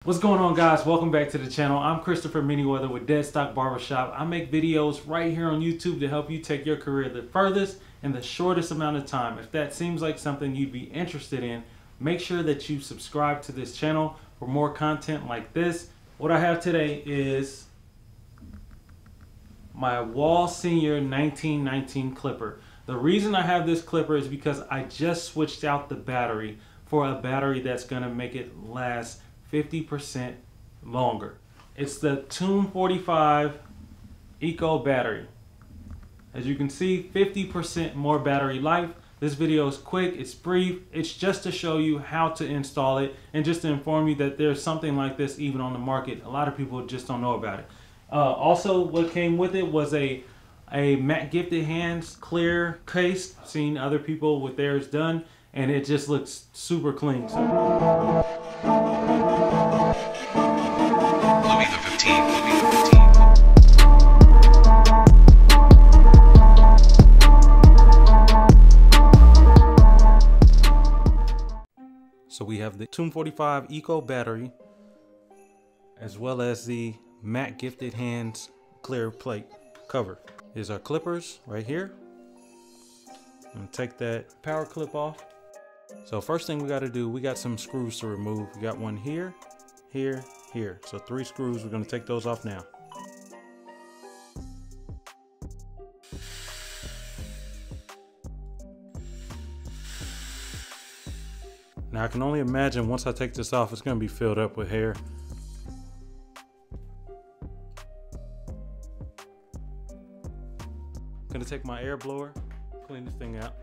What's going on, guys? Welcome back to the channel. I'm Christopher Manyweather with Dead Stock Barbershop. I make videos right here on YouTube to help you take your career the furthest in the shortest amount of time. If that seems like something you'd be interested in, make sure that you subscribe to this channel for more content like this. What I have today is my us-wahl Senior 1919 clipper. The reason I have this clipper is because I just switched out the battery for a battery that's going to make it last 50% longer. It's the Tomb45 Eco battery. As you can see, 50% more battery life. This video is quick, it's brief, it's just to show you how to install it and just to inform you that there's something like this even on the market. A lot of people just don't know about it. Also, what came with it was a Matt Gifted Hands clear case. I've seen other people with theirs done and it just looks super clean. Louis the 15th. So we have the Tomb45 Eco battery, as well as the Matt Gifted Hands clear plate cover. Here's our clippers right here. I'm gonna take that power clip off. So first thing we got to do, we got some screws to remove. We got one here, here, here. So 3 screws. We're going to take those off now. Now I can only imagine once I take this off, it's going to be filled up with hair. I'm going to take my air blower, clean this thing out.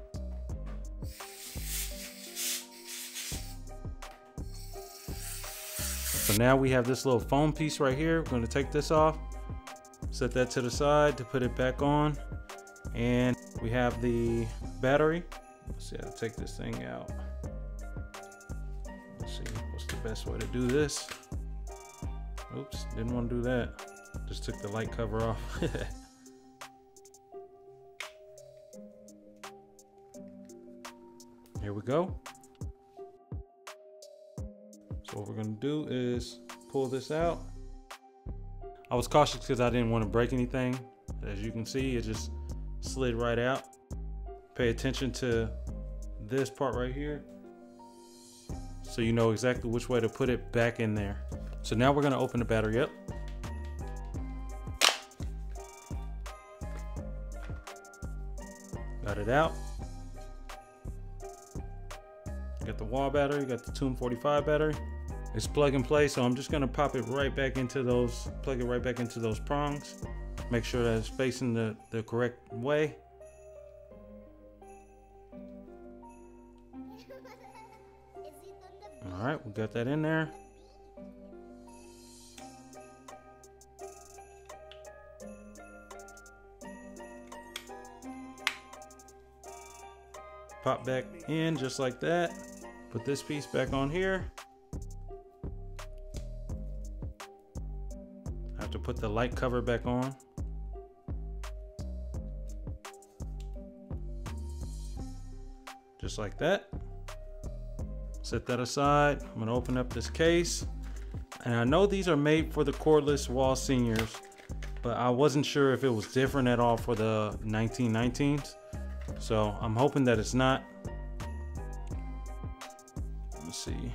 So now we have this little foam piece right here. We're going to take this off, set that to the side to put it back on. And we have the battery. Let's see how to take this thing out. Let's see what's the best way to do this. Oops, didn't want to do that. Just took the light cover off. Here we go. So what we're gonna do is pull this out. I was cautious because I didn't want to break anything. As you can see, it just slid right out. Pay attention to this part right here, so you know exactly which way to put it back in there. So now we're gonna open the battery up. Got it out. Got the us-wahl battery, got the Tomb45 battery. It's plug and play, so I'm just gonna pop it right back into those, plug it right back into those prongs. Make sure that it's facing the correct way. All right, we got that in there. Pop back in just like that. Put this piece back on here. I have to put the light cover back on. Just like that. Set that aside. I'm gonna open up this case. And I know these are made for the cordless us-wahl Seniors, but I wasn't sure if it was different at all for the 1919s. So I'm hoping that it's not. Let's see.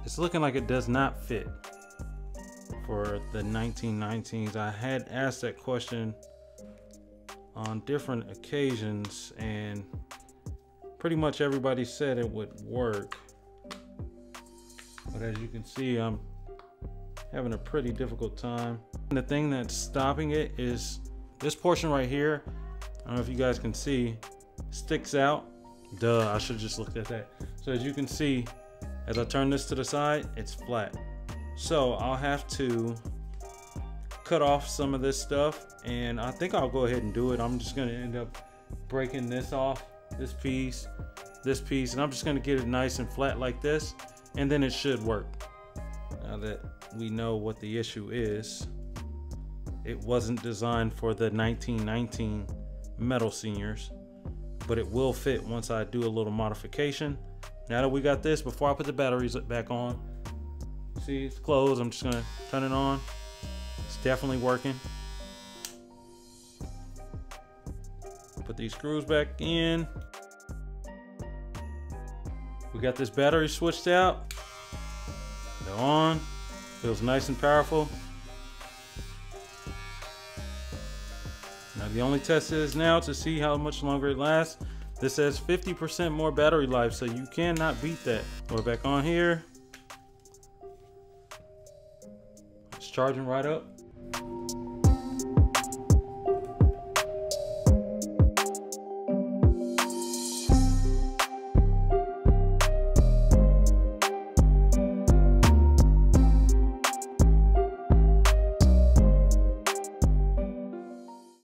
It's looking like it does not fit for the 1919s. I had asked that question on different occasions and pretty much everybody said it would work. But as you can see, I'm having a pretty difficult time. And the thing that's stopping it is this portion right here. I don't know if you guys can see, sticks out. Duh, I should have just looked at that. So as you can see, as I turn this to the side, it's flat. So I'll have to cut off some of this stuff, and I think I'll go ahead and do it. I'm just gonna end up breaking this off, this piece, and I'm just gonna get it nice and flat like this, and then it should work. Now that we know what the issue is, it wasn't designed for the 1919 metal seniors, but it will fit once I do a little modification. Now that we got this, before I put the batteries back on, see it's closed, I'm just gonna turn it on. It's definitely working. Put these screws back in. We got this battery switched out. They're on. Feels nice and powerful. Now the only test is now to see how much longer it lasts. This says 50% more battery life, so you cannot beat that. We're back on here. It's charging right up.